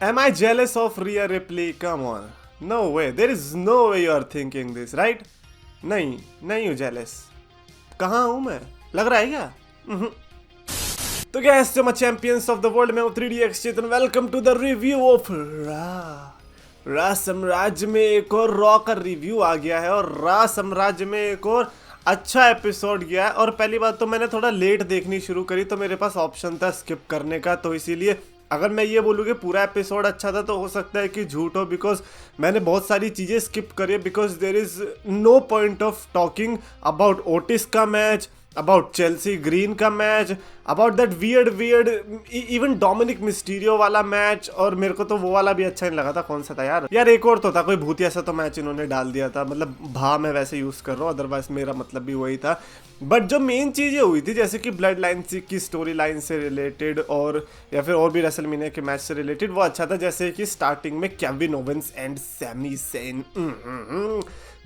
Am I jealous of Rhea Ripley? Come on. No way. There is no way you are thinking this, right? नहीं नहीं हूँ jealous. कहाँ हूँ मैं? लग रहा है क्या? तो गैस जो मैं चैंपियंस ऑफ द वर्ल्ड में हूँ 3DX Chetan. Welcome to the review of Raw साम्राज्य में एक और रॉ का रिव्यू आ गया है और रा साम्राज्य में एक और अच्छा एपिसोड गया है. और पहली बात तो मैंने थोड़ा लेट देखनी शुरू करी तो मेरे पास ऑप्शन था स्किप करने का, तो इसीलिए अगर मैं ये बोलूँ कि पूरा एपिसोड अच्छा था तो हो सकता है कि झूठ हो, बिकॉज मैंने बहुत सारी चीज़ें स्किप करी है. Because there is no point of talking about Otis का मैच, अबाउट चेल्सी ग्रीन का match, about that weird even Dominik Mysterio वाला मैच. और मेरे को तो वो वाला भी अच्छा नहीं लगा था. कौन सा था यार एक और तो था कोई भूतिया सा तो मैच इन्होंने डाल दिया था. मतलब मैं वैसे यूज़ कर रहा हूँ, अदरवाइज मेरा मतलब भी वही था. बट जो मेन चीज़ें हुई थी जैसे कि ब्लड लाइन की स्टोरी लाइन से रिलेटेड और या फिर और भी रेसलमेनिया के मैच से रिलेटेड वो अच्छा था. जैसे कि स्टार्टिंग में Kevin Owens and Sami Zayn,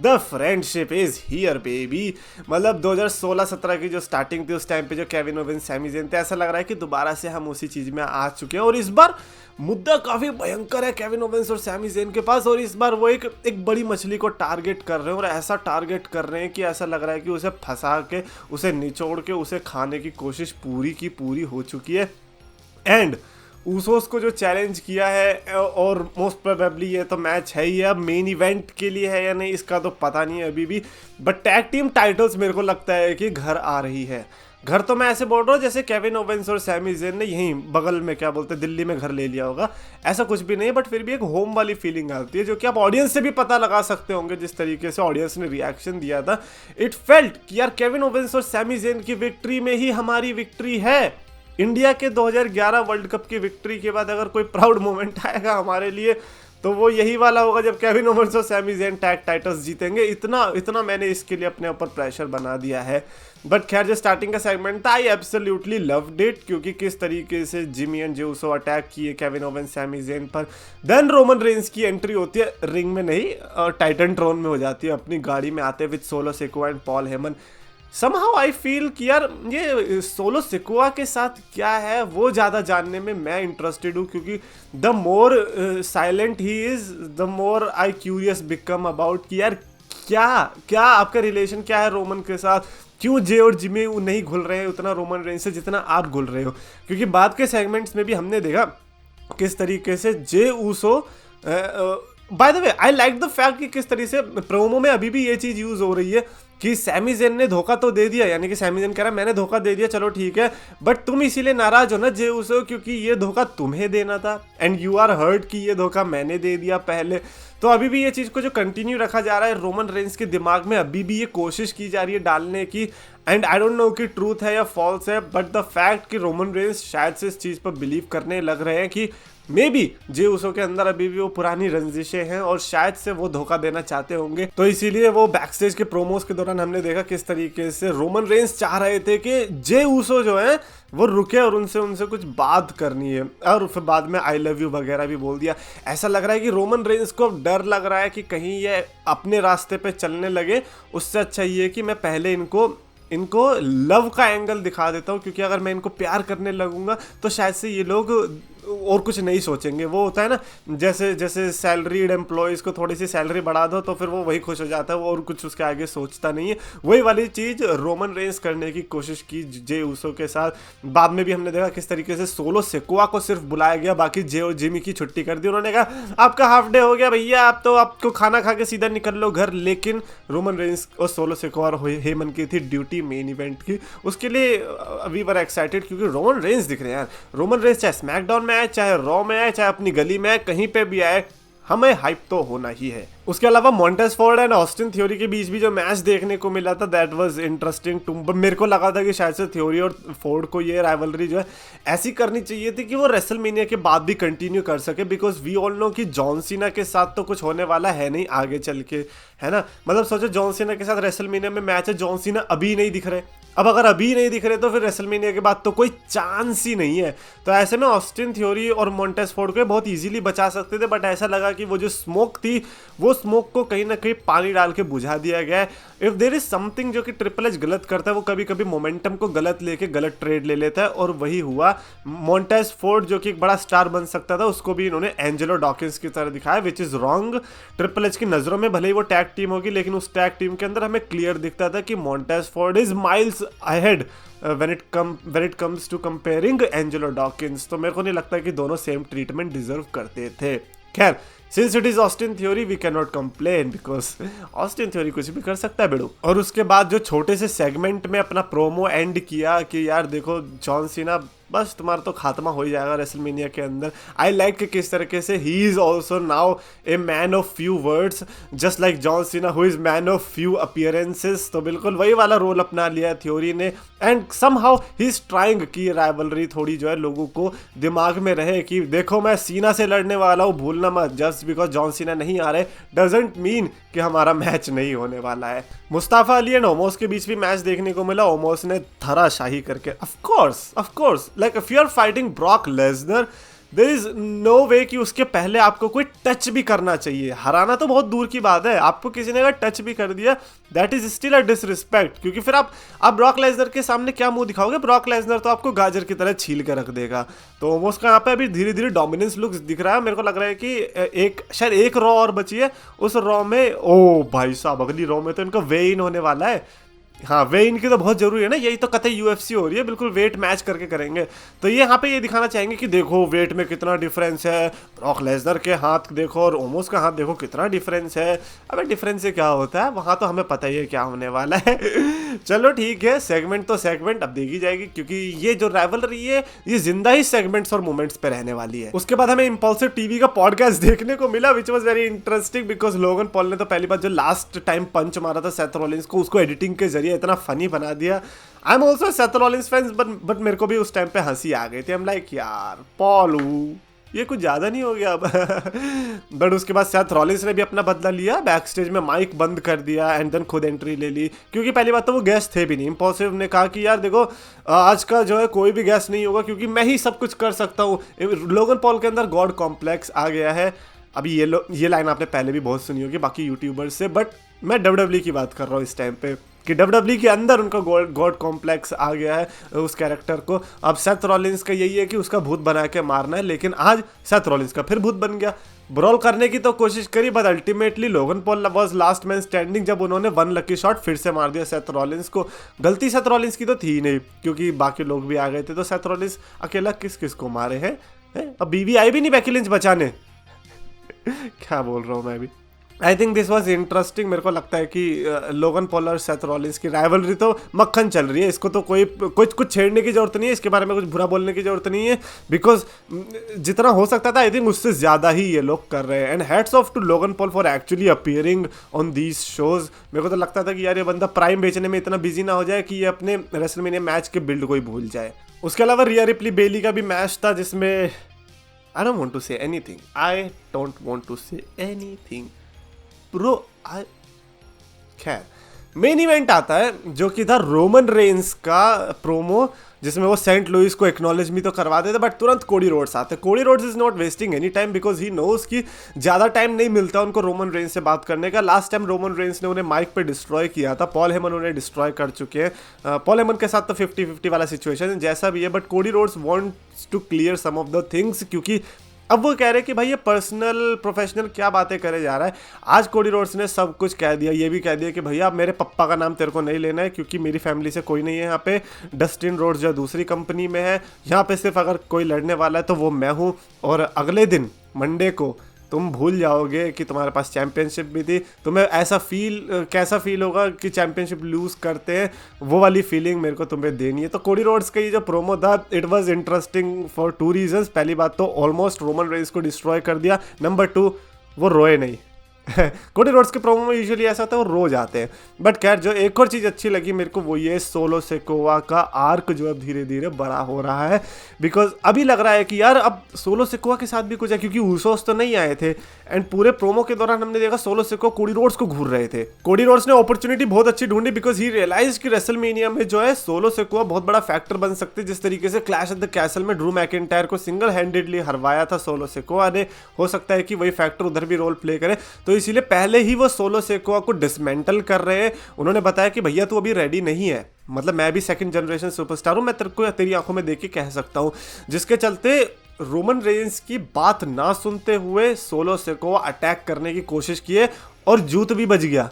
the friendship is here baby. मतलब 2016-17 की जो स्टार्टिंग थी उस टाइम पे जो केविन ओवेंस सैमी ज़ेन थे, ऐसा लग रहा है कि दोबारा से हम उसी चीज़ में आ चुके हैं. और इस बार मुद्दा काफ़ी भयंकर है केविन ओवेंस और सैमी ज़ेन के पास. और इस बार वो एक बड़ी मछली को टारगेट कर रहे हैं और ऐसा टारगेट कर रहे हैं कि ऐसा लग रहा है कि उसे फंसा के उसे निचोड़ के उसे खाने की कोशिश पूरी की पूरी हो चुकी है. एंड ऊसोस को जो चैलेंज किया है और मोस्ट प्रोबेबली ये तो मैच है ही, अब मेन इवेंट के लिए है या नहीं इसका तो पता नहीं है अभी भी. बट टैग टीम टाइटल्स मेरे को लगता है कि घर आ रही है. घर तो मैं ऐसे बोल रहा हूँ जैसे केविन ओवेंस और सैमी ज़ेन ने यहीं बगल में क्या बोलते हैं दिल्ली में घर ले लिया होगा. ऐसा कुछ भी नहीं, बट फिर भी एक होम वाली फीलिंग आती है जो कि आप ऑडियंस से भी पता लगा सकते होंगे. जिस तरीके से ऑडियंस ने रिएक्शन दिया था, इट फेल्ट कि यार केविन ओवेंस और सैमी ज़ेन की विक्ट्री में ही हमारी विक्ट्री है. इंडिया के 2011 वर्ल्ड कप की विक्ट्री के बाद अगर कोई प्राउड मोमेंट आएगा हमारे लिए तो वो यही वाला होगा जब केविन ओवेंस और सैमी ज़ेन टैग टाइटल्स जीतेंगे. इतना मैंने इसके लिए अपने ऊपर प्रेशर बना दिया है. बट खैर जो स्टार्टिंग का सेगमेंट था आई एब्सोल्युटली लव्ड इट, क्योंकि किस तरीके से जिमी एंड जेउसो अटैक किए केविन ओवेंस सैमी ज़ेन पर. देन रोमन रेंस की एंट्री होती है, रिंग में नहीं टाइटन ट्रोन में हो जाती है, अपनी गाड़ी में आते with solo Sikoa and Paul Heyman. Somehow I feel कि यार ये सोलो सिकोआ के साथ क्या है वो ज़्यादा जानने में मैं इंटरेस्टेड हूँ, क्योंकि the more silent he is the more I curious become about कि यार क्या आपका रिलेशन क्या है रोमन के साथ. क्यों जे और जिमी नहीं घुल रहे हैं उतना रोमन रेंज से जितना आप घुल रहे हो. क्योंकि बाद के सेगमेंट्स में भी हमने देखा किस तरीके से Jey Uso by the way I like the fact कि किस तरीके से प्रोमो में अभी भी ये चीज़ यूज़ हो रही है कि सैमी ज़ेन ने धोखा तो दे दिया, यानी कि सैमी ज़ेन कह रहा है मैंने धोखा दे दिया, चलो ठीक है, बट तुम इसीलिए नाराज हो ना जे ऊसो क्योंकि ये धोखा तुम्हें देना था एंड यू आर हर्ट कि ये धोखा मैंने दे दिया पहले. तो अभी भी ये चीज़ को जो कंटिन्यू रखा जा रहा है रोमन रेंस के दिमाग में, अभी भी ये कोशिश की जा रही है डालने की. एंड आई डोंट नो कि ट्रूथ है या फॉल्स है, बट द फैक्ट कि रोमन रेंस शायद से इस चीज़ पर बिलीव करने लग रहे हैं कि मे बी जे ऊसो के अंदर अभी भी वो पुरानी रंजिशें हैं और शायद से वो धोखा देना चाहते होंगे. तो इसीलिए वो बैकस्टेज के प्रोमोस के दौरान हमने देखा किस तरीके से रोमन रेंस चाह रहे थे कि जे ऊसो जो है वो रुके और उनसे कुछ बात करनी है. और फिर बाद में आई लव यू वगैरह भी बोल दिया. ऐसा लग रहा है कि रोमन रेंस को डर लग रहा है कि कहीं ये अपने रास्ते पे चलने लगे. उससे अच्छा ये कि मैं पहले इनको लव का एंगल दिखा देता हूँ, क्योंकि अगर मैं इनको प्यार करने लगूंगा तो शायद से ये लोग और कुछ नहीं सोचेंगे. वो होता है ना जैसे सैलरीड एम्प्लॉयज़ को थोड़ी सी सैलरी बढ़ा दो तो फिर वो वही खुश हो जाता है, वो और कुछ उसके आगे सोचता नहीं है. वही वाली चीज़ रोमन रेंस करने की कोशिश की जे ऊसो के साथ. बाद में भी हमने देखा किस तरीके से सोलो सिकोआ को सिर्फ बुलाया गया, बाकी जे और जिमी की छुट्टी कर दी. उन्होंने कहा आपका हाफ डे हो गया भैया, आप तो आपको खाना खा के सीधा निकल लो घर. लेकिन रोमन रेंस और सोलो सिकोआ और हेमन की थी ड्यूटी मेन इवेंट की. उसके लिए वी वर एक्साइटेड क्योंकि रोमन रेंस दिख रहे हैं यार. रोमन रेंस चाहे स्मैकडाउन में आए, चाहे रॉ में आए, चाहे अपनी गली में आए, कहीं पे भी आए, हमें हाइप तो होना ही है. उसके अलावा montage Ford and Austin theory के बीच भी जो मैच देखने को मिला था दैट वाज इंटरेस्टिंग टू. मेरे को लगा था कि शायद से थ्योरी और फोर्ड को ये राइवलरी जो है ऐसी करनी चाहिए थी कि वो रेसलमेनिया के बाद भी कंटिन्यू कर सके. बिकॉज वी ऑल नो कि जॉन सीना के साथ तो कुछ होने वाला है नहीं आगे चल के, है ना. मतलब सोचो जॉन सीना के साथ रेसलमेनिया में मैच है, जॉन सीना अभी नहीं दिख रहे. अब अगर अभी नहीं दिख रहे तो फिर रेसलमेनिया के बाद तो कोई चांस ही नहीं है. तो ऐसे में ऑस्टिन थ्योरी और मॉन्टेज फोर्ड को बहुत इजीली बचा सकते थे, बट ऐसा लगा कि वो जो स्मोक थी वो स्मोक को कहीं ना कहीं पानी डाल के बुझा दिया गया है। इफ देयर इज समथिंग जो कि ट्रिपल एच गलत करता है, वो कभी कभी मोमेंटम को गलत लेके गलत ट्रेड ले लेता है, और वही हुआ। मोंटेज फोर्ड जो कि एक बड़ा स्टार बन सकता था, उसको भी इन्होंने एंजेलो डॉकिंस की तरह दिखाया, which is wrong. Triple H की नजरों में भले ही वो टैग टीम होगी, लेकिन उस टैग टीम के अंदर हमें क्लियर दिखता था कि Montez Ford is miles ahead when it comes to comparing Angelo Dawkins. तो मेरे को नहीं लगता कि दोनों सेम ट्रीटमेंट डिजर्व करते थे। खैर, since it is Austin Theory we can not complain, because Austin Theory कुछ भी कर सकता है बेड़ू। और उसके बाद जो छोटे से सेगमेंट में अपना प्रोमो एंड किया कि यार देखो जॉन सीना बस तुम्हारा तो खात्मा हो ही जाएगा रेसलमेनिया के अंदर। आई लाइक कि किस तरीके से he is also now a man of few words, just like John Cena who is man of few appearances. तो बिल्कुल वही वाला रोल अपना लिया थ्योरी ने, and somehow he is trying कि राइवलरी थोड़ी जो है लोगों को दिमाग में रहे कि देखो मैं सीना से लड़ने वाला हूँ, भूलना मत। जस्ट बिकॉज जॉन सीना नहीं आ रहे डजंट मीन कि हमारा मैच नहीं होने वाला है। मुस्ताफा अली एंड ओमोस के बीच भी मैच देखने को मिला। ओमोस ने धराशाही करके, of course like if you are fighting Brock Lesnar there is no way कि उसके पहले आपको कोई टच भी करना चाहिए। हराना तो बहुत दूर की बात है, आपको किसी ने अगर टच भी कर दिया that is still a disrespect, क्योंकि फिर आप ब्रॉक लेसनर के सामने क्या मुंह दिखाओगे? ब्रॉक लेसनर तो आपको गाजर की तरह छील के रख देगा। तो ओमोस का यहाँ पे अभी धीरे धीरे डोमिनेंस लुक्स दिख रहा है। मेरे को लग रहा है कि शायद एक रॉ और बची है, उस रॉ में ओ भाई साहब अगली रॉ में तो इनका वे इन होने वाला है। हाँ, वे इनकी तो बहुत जरूरी है ना, यही तो कतई यूएफसी हो रही है, बिल्कुल वेट मैच करके करेंगे। तो ये यहाँ पे ये दिखाना चाहेंगे कि देखो वेट में कितना डिफरेंस है, ब्रॉक लेसनर के हाथ देखो और ओमोस का हाथ देखो कितना डिफरेंस है। अबे डिफरेंस से क्या होता है, वहाँ तो हमें पता ही है क्या होने वाला है। चलो ठीक है, सेगमेंट तो सेगमेंट अब देखी जाएगी, क्योंकि ये जो राइवलरी है ये जिंदा ही सेगमेंट्स और मोमेंट्स पे रहने वाली है। उसके बाद हमें इंपल्सिव टीवी का पॉडकास्ट देखने को मिला, which was very interesting, because Logan Paul ने तो पहली बार जो लास्ट टाइम पंच मारा था सेथ रॉलिंस को, उसको एडिटिंग के जरिए इतना फनी बना दिया। I am also Seth Rollins fans, but मेरे को भी उस टाइम पे हंसी आ गई थी। आई एम लाइक यार पॉल ये कुछ ज्यादा नहीं हो गया अब। बट उसके बाद सेथ रॉलिंस ने भी अपना बदला लिया, बैक स्टेज में माइक बंद कर दिया एंड देन खुद एंट्री ले ली, क्योंकि पहली बात तो वो गेस्ट थे भी नहीं। इम्पॉसिबल ने कहा कि यार देखो आज का जो है कोई भी गेस्ट नहीं होगा, क्योंकि मैं ही सब कुछ कर सकता हूँ। लोगन पॉल के अंदर गॉड कॉम्प्लेक्स आ गया है। अभी ये लाइन आपने पहले भी बहुत सुनी होगी बाकी यूट्यूबर्स से, बट मैं डब्ल्यूडब्ल्यू की बात कर रहा हूँ इस टाइम पे, कि डब्ल्यूडब्ल्यू के अंदर उनका गॉड कॉम्प्लेक्स आ गया है उस कैरेक्टर को। अब सेथ रॉलिंस का यही है कि उसका भूत बना के मारना है, लेकिन आज सेथ रॉलिंस का फिर भूत बन गया। ब्रॉल करने की तो कोशिश करी, but ultimately Logan Paul was last man standing, जब उन्होंने वन लकी शॉट फिर से मार दिया सेथ रॉलिंस को। गलती सेथ रॉलिंस की तो थी नहीं, क्योंकि बाकी लोग भी आ गए थे, तो सेथ रॉलिंस अकेला किस किस को मारे हैं? अब बीवी आई भी नहीं बेकी लिंच बचाने। क्या बोल रहा हूँ मैं अभी। I think this was interesting. मेरे को लगता है कि लोगन पॉल और सेथ रॉलिंस की राइवलरी तो मक्खन चल रही है, इसको तो कुछ छेड़ने की जरूरत नहीं है, इसके बारे में कुछ बुरा बोलने की जरूरत नहीं है, बिकॉज जितना हो सकता था आई थिंक उससे ज़्यादा ही ये लोग कर रहे हैं। And hats off to Logan Paul for actually appearing on these shows. मेरे को तो लगता था कि यार ये बंदा प्राइम बेचने में इतना बिजी ना हो जाए कि ये अपने रेसलमेनिया मैच के बिल्ड को ही भूल जाए। उसके अलावा रिया रिप्ली बेली का भी मैच था, जिसमें I don't want to say anything. I don't want to say anything. Bro, खैर मेन इवेंट आता है जो कि था रोमन रेंस का प्रोमो, जिसमें वो सेंट लुइस को एक्नॉलेज भी तो करवा देते, बट तुरंत कोडी रोड्स आते। Cody Rhodes is not wasting any time, because he knows कि ज़्यादा टाइम नहीं मिलता उनको रोमन रेंस से बात करने का। लास्ट टाइम रोमन रेंस ने उन्हें माइक पे डिस्ट्रॉय किया था, पॉल हेमन उन्हें डिस्ट्रॉय कर चुके हैं। पॉल हेमन के साथ तो 50-50 वाला सिचुएशन है, जैसा भी है, but Cody Rhodes wants to clear some of the things, क्योंकि अब वो कह रहे हैं कि भाई ये पर्सनल प्रोफेशनल क्या बातें करे जा रहा है। आज कोडी रोड्स ने सब कुछ कह दिया, ये भी कह दिया कि भैया मेरे पप्पा का नाम तेरे को नहीं लेना है, क्योंकि मेरी फैमिली से कोई नहीं है यहाँ पे। डस्टिन रोड्स जो दूसरी कंपनी में है, यहाँ पे सिर्फ अगर कोई लड़ने वाला है तो वो मैं हूँ, और अगले दिन मंडे को तुम भूल जाओगे कि तुम्हारे पास चैंपियनशिप भी थी। तुम्हें ऐसा कैसा फील होगा कि चैंपियनशिप लूज करते हैं, वो वाली फीलिंग मेरे को तुम्हें देनी है। तो कोडी रोड्स का ये जो प्रोमो था it was interesting for 2 reasons. पहली बात तो ऑलमोस्ट रोमन रेंस को डिस्ट्रॉय कर दिया, नंबर 2 वो रोए नहीं। कोडी रोड्स के प्रोमो में यूजुअली ऐसा होता है वो रोज आते हैं। बट खैर जो एक और चीज़ अच्छी लगी मेरे को वो ये सोलो सिकोआ का आर्क जो अब धीरे धीरे बड़ा हो रहा है, बिकॉज अभी लग रहा है कि यार अब सोलो सिकोआ के साथ भी कुछ है, क्योंकि ऊसोस तो नहीं आए थे एंड पूरे प्रोमो के दौरान हमने देखा सोलो सिकोआ कोडी रोड्स को घूर रहे थे। कोडी रोड्स ने अपॉर्चुनिटी बहुत अच्छी ढूंढी, बिकॉज ही रियलाइज कि रेसलमेनिया में जो है सोलो सिकोआ बहुत बड़ा फैक्टर बन सकते हैं। जिस तरीके से क्लैश एट द कैसल में ड्रू मैकिंटायर को सिंगल हैंडेडली हरवाया था सोलो सिकोआ ने, हो सकता है कि वही फैक्टर उधर भी रोल प्ले करे। तो तो इसीलिए पहले ही वो सोलो सिकोआ को डिसमेंटल कर रहे हैं। उन्होंने बताया कि भैया तू अभी रेडी नहीं है, मतलब मैं भी सेकंड जनरेशन सुपरस्टार हूँ, मैं तेरे को तेरी आंखों में देख के कह सकता हूँ। जिसके चलते रोमन रेंस की बात ना सुनते हुए सोलो सिकोआ अटैक करने की कोशिश किए और जूत भी बज गया।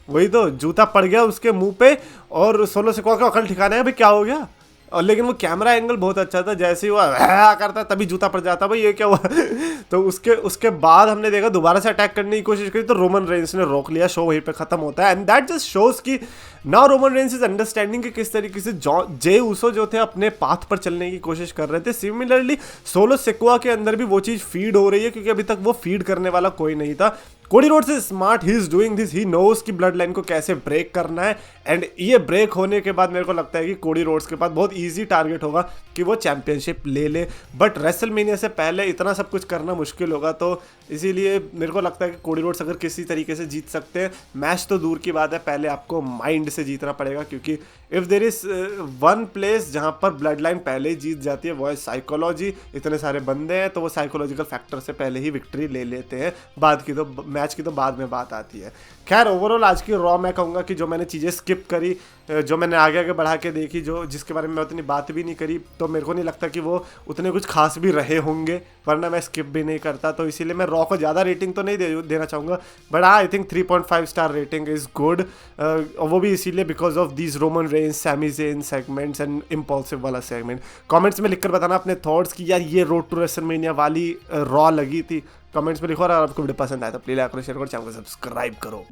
वही तो, जूता पड़ गया उसके मुंह पे और सोलो सिकोआ का अकल ठिकाना है भाई क्या हो गया। और लेकिन वो कैमरा एंगल बहुत अच्छा था, जैसे ही वो करता तभी जूता पड़ जाता, भाई ये क्या हुआ। तो उसके बाद हमने देखा दोबारा से अटैक करने की कोशिश करी तो रोमन रेंस ने रोक लिया, शो वहीं पे खत्म होता है। एंड दैट जस्ट शोज कि now Roman Reigns is understanding कि किस तरीके से जे उसो जो थे अपने पाथ पर चलने की कोशिश कर रहे थे। सिमिलरली सोलो सिकोआ के अंदर भी वो चीज़ फीड हो रही है, क्योंकि अभी तक वो फीड करने वाला कोई नहीं था। Cody Rhodes is smart, he is doing this, he knows की ब्लड लाइन को कैसे ब्रेक करना है। एंड ये ब्रेक होने के बाद मेरे को लगता है कि कोडी रोड्स के पास बहुत इजी टारगेट होगा कि वो चैंपियनशिप ले ले। बट रेसलमेनिया से पहले इतना सब कुछ करना मुश्किल होगा, तो इसीलिए मेरे को लगता है कि कोडी रोड्स अगर किसी तरीके से जीत सकते हैं, मैच तो दूर की बात है, पहले आपको माइंड से जीतना पड़ेगा। क्योंकि if there is one place जहाँ पर ब्लड लाइन पहले ही जीत जाती है वो है साइकोलॉजी। इतने सारे बंदे हैं तो वो साइकोलॉजिकल फैक्टर से पहले ही विक्ट्री ले लेते हैं, बाद की तो मैच की तो बाद में बात आती है। खैर ओवरऑल आज की रॉ मैं कहूँगा कि जो मैंने चीज़ें स्किप करी, जो मैंने आगे आगे बढ़ा के देखी, जो जिसके बारे में मैं उतनी बात भी नहीं करी, तो मेरे को नहीं लगता कि वो उतने कुछ खास भी रहे होंगे, वरना मैं स्किप भी नहीं करता। तो इसीलिए मैं रॉ को ज़्यादा रेटिंग तो नहीं देना चाहूँगा, बट हाँ I think 3.5 star rating is good. वो भी इसीलिए because of these Roman Reigns, Sami Zayn segments and impulsive वाला सेगमेंट। कमेंट्स में लिखकर बताना अपने थॉट्स कि यार ये रोड टू रेसलमेनिया वाली रॉ लगी थी, कमेंट्स में लिखो। और आपको वीडियो पसंद आया तो प्लीज लाइक करो, शेयर करो, चैनल को सब्सक्राइब करो।